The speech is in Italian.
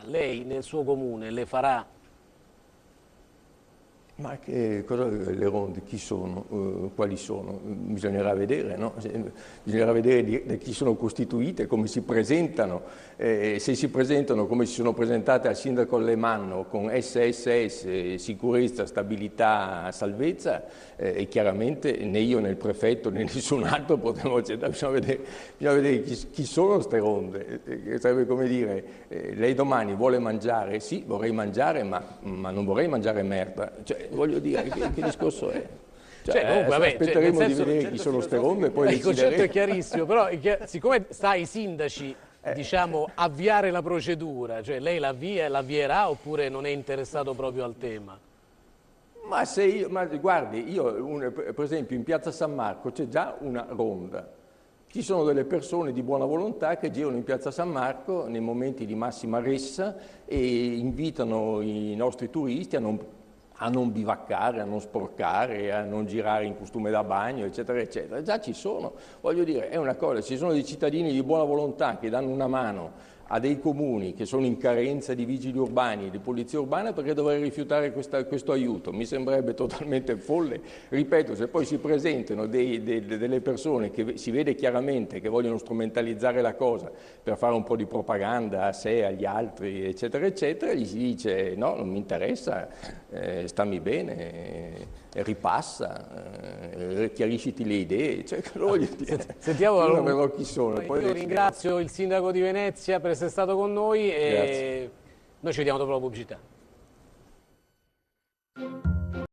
lei nel suo comune le farà? Ma che cosa le ronde? Chi sono? Quali sono? Bisognerà vedere, no? Bisognerà vedere di chi sono costituite, come si presentano. Se si presentano come si sono presentate al sindaco Alemanno con SSS, sicurezza, stabilità, salvezza, e chiaramente né io né il prefetto né nessun altro potremo accettare. Bisogna vedere chi sono ste ronde. Sarebbe come dire, lei domani vuole mangiare? Sì, vorrei mangiare, ma non vorrei mangiare merda. Cioè, voglio dire, che discorso è? Comunque, vabbè, aspetteremo di vedere chi sono ste ronde e poi il concetto è chiarissimo, però siccome sta ai sindaci diciamo, avviare la procedura, cioè lei l'avvierà oppure non è interessato proprio al tema? Ma guardi, io per esempio in piazza San Marco c'è già una ronda. Ci sono delle persone di buona volontà che girano in piazza San Marco nei momenti di massima ressa e invitano i nostri turisti a non bivaccare, a non sporcare, a non girare in costume da bagno, eccetera, eccetera. Già ci sono, voglio dire, è una cosa, ci sono dei cittadini di buona volontà che danno una mano a dei comuni che sono in carenza di vigili urbani, di polizia urbana, perché dovrei rifiutare questo aiuto? Mi sembrerebbe totalmente folle. Ripeto, se poi si presentano delle persone che si vede chiaramente che vogliono strumentalizzare la cosa per fare un po' di propaganda a sé, agli altri, eccetera, eccetera, gli si dice no, non mi interessa, stammi bene, ripassa, chiarisciti le idee, cioè, voglio dire. Sentiamo, chi sono. Io ringrazio il sindaco di Venezia per essere stato con noi e Grazie. noi ci vediamo dopo la pubblicità.